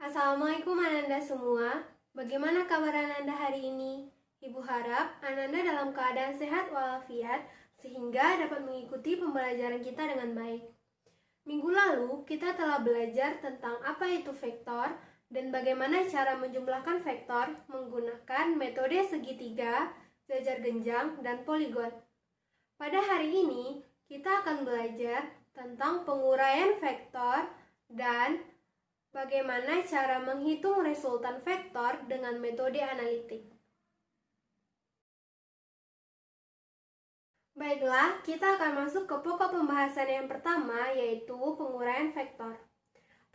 Assalamualaikum Ananda semua. Bagaimana kabar Ananda hari ini? Ibu harap Ananda dalam keadaan sehat walafiat sehingga dapat mengikuti pembelajaran kita dengan baik. Minggu lalu kita telah belajar tentang apa itu vektor dan bagaimana cara menjumlahkan vektor menggunakan metode segitiga, jajar genjang, dan poligon. Pada hari ini kita akan belajar tentang penguraian vektor dan bagaimana cara menghitung resultan vektor dengan metode analitik. Baiklah, kita akan masuk ke pokok pembahasan yang pertama, yaitu penguraian vektor.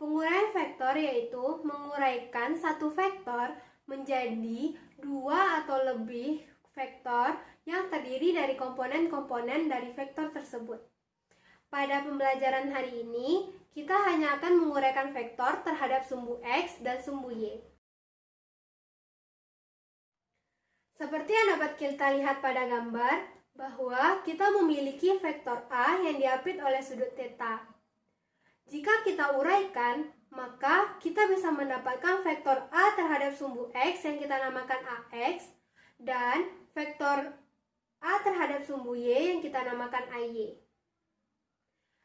Penguraian vektor yaitu menguraikan satu vektor menjadi dua atau lebih vektor yang terdiri dari komponen-komponen dari vektor tersebut. Pada pembelajaran hari ini, kita hanya akan menguraikan vektor terhadap sumbu X dan sumbu Y. Seperti yang dapat kita lihat pada gambar, bahwa kita memiliki vektor A yang diapit oleh sudut θ. Jika kita uraikan, maka kita bisa mendapatkan vektor A terhadap sumbu X yang kita namakan AX, dan vektor A terhadap sumbu Y yang kita namakan AY.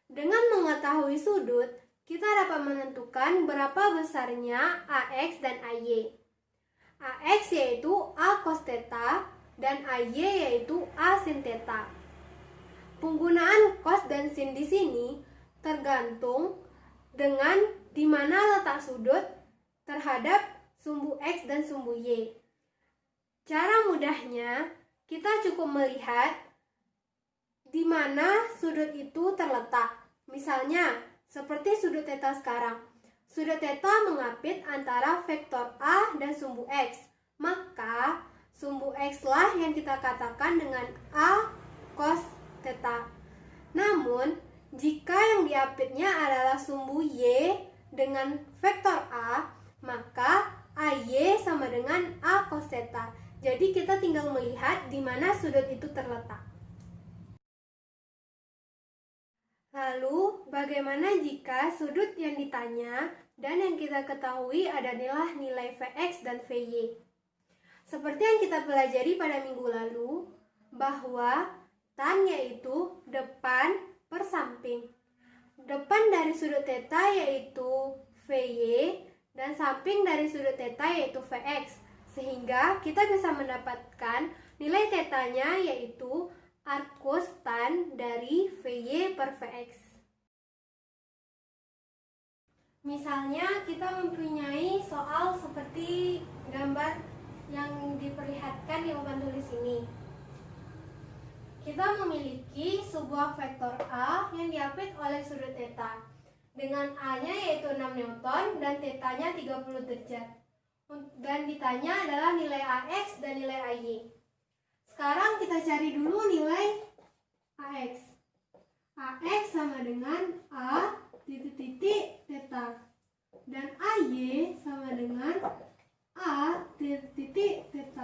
Dengan mengetahui sudut, kita dapat menentukan berapa besarnya AX dan AY. AX yaitu A cos θ dan AY yaitu A sin θ. Penggunaan cos dan sin di sini tergantung dengan di mana letak sudut terhadap sumbu X dan sumbu Y. Cara mudahnya, kita cukup melihat di mana sudut itu terletak. Misalnya, seperti sudut θ sekarang. Sudut θ mengapit antara vektor A dan sumbu X. Maka, sumbu X lah yang kita katakan dengan A cos θ. Namun, jika yang diapitnya adalah sumbu Y dengan vektor A, maka AY sama dengan A cos θ. Jadi kita tinggal melihat di mana sudut itu terletak. Lalu, bagaimana jika sudut yang ditanya dan yang kita ketahui adalah nilai Vx dan Vy? Seperti yang kita pelajari pada minggu lalu, bahwa tan yaitu depan per samping. Depan dari sudut θ yaitu Vy dan samping dari sudut θ yaitu Vx. Sehingga kita bisa mendapatkan nilai θ-nya yaitu arcus tan dari Vy per Vx. Misalnya kita mempunyai soal seperti gambar yang diperlihatkan di papan tulis ini. Kita memiliki sebuah vektor A yang diapit oleh sudut θ dengan A-nya yaitu 6 Newton dan θ-nya 30 derajat. Dan ditanya adalah nilai AX dan nilai AY. Sekarang kita cari dulu nilai AX. AX sama dengan A titik θ dan AY sama dengan A titik θ.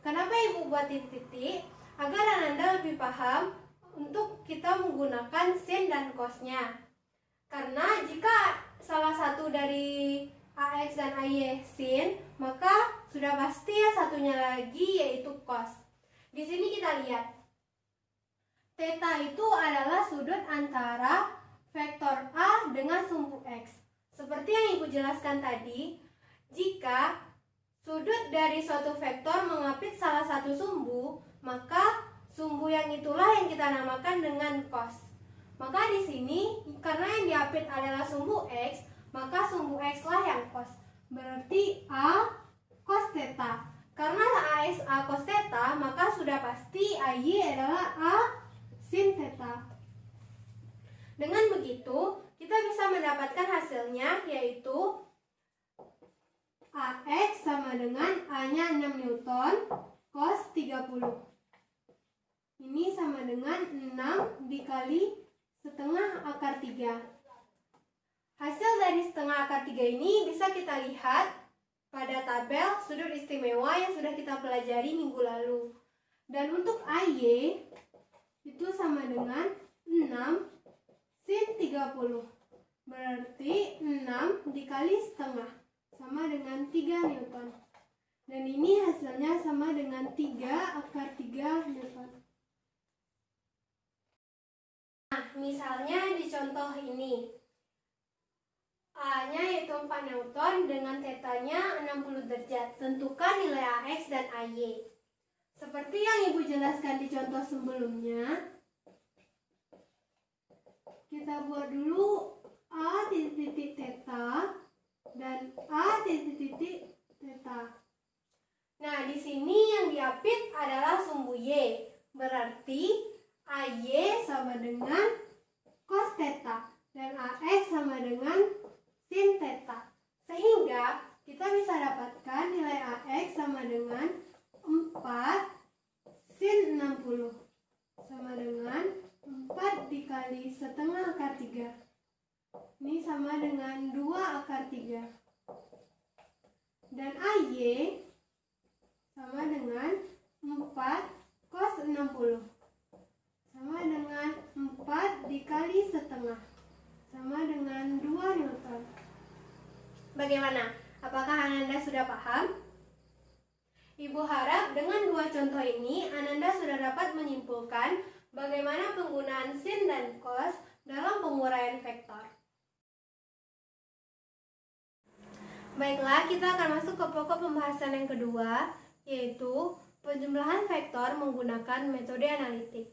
Kenapa ibu buat titik? Agar Ananda lebih paham untuk kita menggunakan sin dan cosnya. Karena jika salah satu dari AX dan AY sin, maka sudah pasti ya satunya lagi yaitu cos. Di sini kita lihat θ itu adalah sudut antara vektor A dengan sumbu X. Seperti yang ibu jelaskan tadi, jika sudut dari suatu vektor mengapit salah satu sumbu, maka sumbu yang itulah yang kita namakan dengan cos. Maka di sini karena yang diapit adalah sumbu X, maka sumbu X lah yang cos. Berarti A cos θ. Karena AX A cos θ, maka sudah pasti AY adalah A sin θ. Dengan begitu, kita bisa mendapatkan hasilnya yaitu AX sama dengan A-nya 6 Newton cos 30. Ini sama dengan 6 dikali setengah akar 3. Hasil dari setengah akar 3 ini bisa kita lihat pada tabel sudut istimewa yang sudah kita pelajari minggu lalu. Dan untuk AY itu sama dengan 6 sin 30. Berarti 6 dikali setengah sama dengan 3 Newton. Dan ini hasilnya sama dengan 3 akar 3 Newton. Nah, misalnya di contoh ini, A-nya yaitu 4 Newton dengan θ-nya 60 derajat. Tentukan nilai AX dan AY. Seperti yang Ibu jelaskan di contoh sebelumnya, kita buat dulu A titik theta dan A titik theta. Nah, di sini yang diapit adalah sumbu Y. Berarti AY sama dengan cos theta dan AX sama dengan sin theta. Sehingga kita bisa dapatkan nilai AX sama dengan 4 sin 60 sama dengan 4 dikali setengah akar 3. Ini sama dengan 2 akar 3. Dan AY sama dengan 4 cos 60 sama dengan 4 dikali setengah sama dengan 2 Newton. Bagaimana? Apakah Ananda sudah paham? Ibu harap dengan dua contoh ini Ananda sudah dapat menyimpulkan bagaimana penggunaan sin dan cos dalam penguraian vektor. Baiklah, kita akan masuk ke pokok pembahasan yang kedua, yaitu penjumlahan vektor menggunakan metode analitik.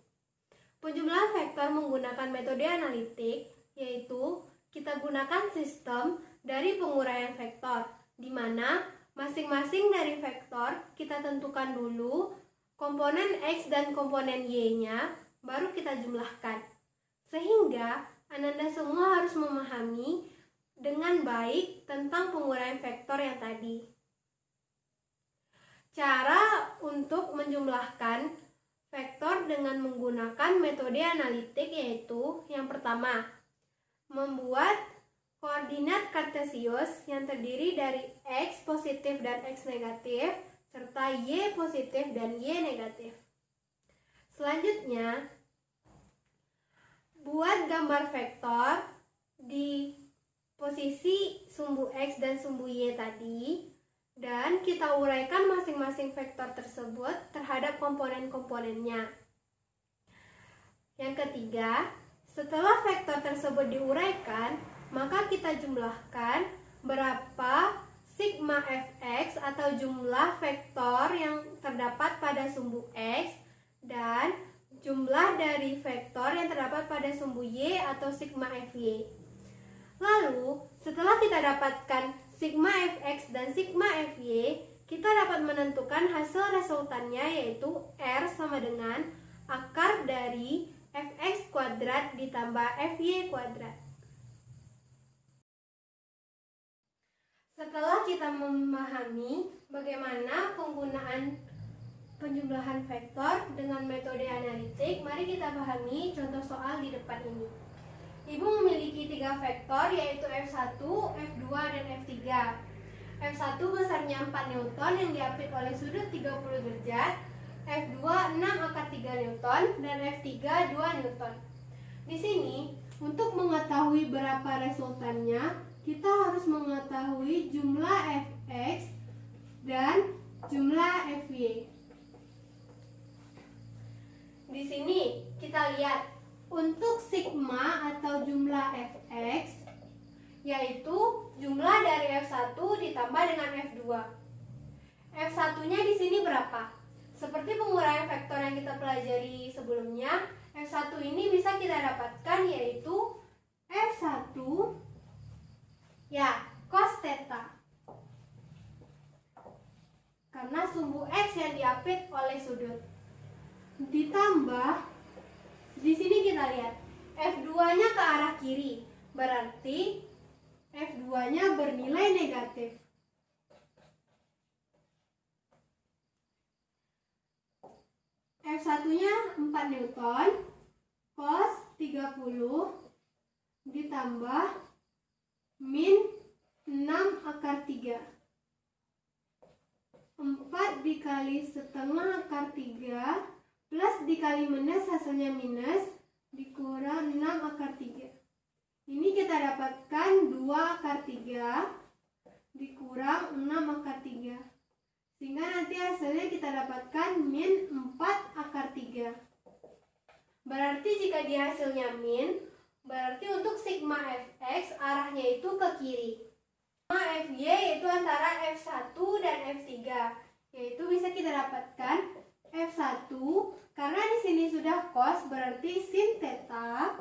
Penjumlahan vektor menggunakan metode analitik yaitu kita gunakan sistem dari penguraian vektor, di mana masing-masing dari vektor kita tentukan dulu komponen X dan komponen Y-nya, baru kita jumlahkan. Sehingga Ananda semua harus memahami dengan baik tentang penguraian vektor yang tadi. Cara untuk menjumlahkan vektor dengan menggunakan metode analitik yaitu yang pertama, membuat koordinat kartesius yang terdiri dari X positif dan X negatif serta Y positif dan Y negatif. Selanjutnya, buat gambar vektor di posisi sumbu X dan sumbu Y tadi, dan kita uraikan masing-masing vektor tersebut terhadap komponen-komponennya. Yang ketiga, setelah vektor tersebut diuraikan, maka kita jumlahkan berapa sigma fx atau jumlah vektor yang terdapat pada sumbu X dan jumlah dari vektor yang terdapat pada sumbu Y atau sigma fy. Lalu, setelah kita dapatkan sigma fx dan sigma fy, kita dapat menentukan hasil resultannya yaitu R sama dengan akar dari fx kuadrat ditambah fy kuadrat. Setelah kita memahami bagaimana penggunaan penjumlahan vektor dengan metode analitik, mari kita pahami contoh soal di depan ini. Ibu memiliki 3 vektor yaitu F1, F2, dan F3. F1 besarnya 4 Newton yang diapit oleh sudut 30 derajat, F2 6 akar 3 Newton, dan F3 2 Newton. Di sini, untuk mengetahui berapa resultannya, kita harus mengetahui jumlah Fx dan jumlah Fy. Di sini kita lihat untuk sigma atau jumlah Fx yaitu jumlah dari F1 ditambah dengan F2. F1-nya di sini berapa? Seperti penguraian vektor yang kita pelajari sebelumnya, F1 ini bisa kita dapatkan yaitu F1 ya cos theta. Karena sumbu X yang diapit oleh sudut. Ditambah di sini kita lihat F2-nya ke arah kiri, berarti F2-nya bernilai negatif. F1-nya 4 Newton cos 30 ditambah min 6 akar 3. 4 dikali setengah akar 3 plus dikali minus hasilnya minus dikurang 6 akar 3. Ini kita dapatkan 2 akar 3 dikurang kurang 6 akar 3. Sehingga nanti hasilnya kita dapatkan min 4 akar 3. Berarti jika di hasilnya min, berarti untuk sigma fx arahnya itu ke kiri. Sigma fy yaitu antara f1 dan f3. Yaitu bisa kita dapatkan f1 karena di sini sudah cos berarti sin theta.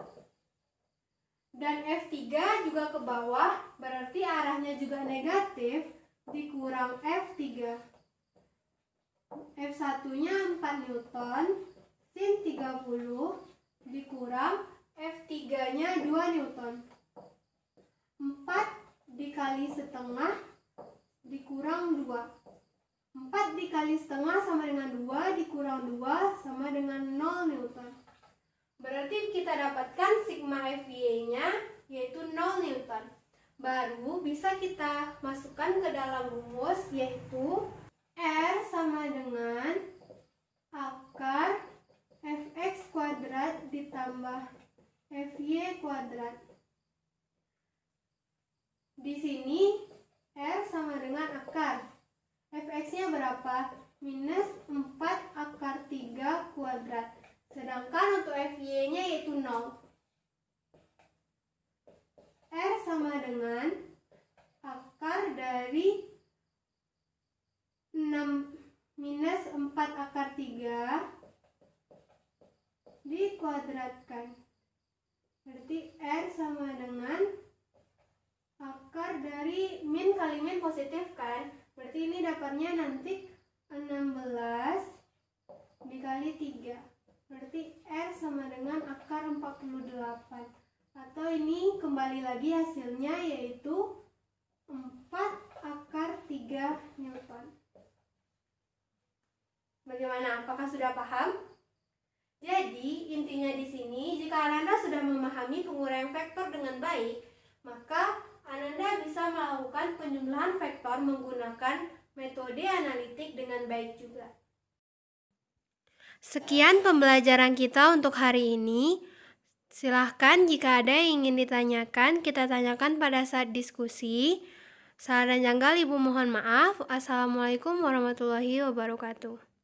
Dan F3 juga ke bawah, berarti arahnya juga negatif, dikurang F3. F1-nya 4 Newton, sin 30, dikurang F3-nya 2 Newton. 4 dikali setengah, dikurang 2. 4 dikali setengah sama dengan 2, dikurang 2 sama dengan 0 Newton. Berarti kita dapatkan sigma FY-nya yaitu 0 Newton. Baru bisa kita masukkan ke dalam rumus yaitu R sama dengan akar Fx kuadrat ditambah Fy kuadrat. Di sini R sama dengan akar. Fx-nya berapa? Minus 4 akar 3 kuadrat. Sedangkan untuk Fy-nya yaitu 0. R sama dengan akar dari 6 minus 4 akar 3 dikuadratkan. Berarti R sama dengan akar dari min kali min positif kan? Berarti ini dapatnya nanti 16 dikali 3. Berarti R sama dengan akar 48. Atau ini kembali lagi hasilnya yaitu 4 akar 3 Newton. Bagaimana? Apakah sudah paham? Jadi, intinya di sini, jika Ananda sudah memahami penguraian vektor dengan baik, maka Ananda bisa melakukan penjumlahan vektor menggunakan metode analitik dengan baik juga. Sekian pembelajaran kita untuk hari ini. Silahkan jika ada yang ingin ditanyakan, kita tanyakan pada saat diskusi. Salah dan janggal Ibu mohon maaf. Assalamualaikum warahmatullahi wabarakatuh.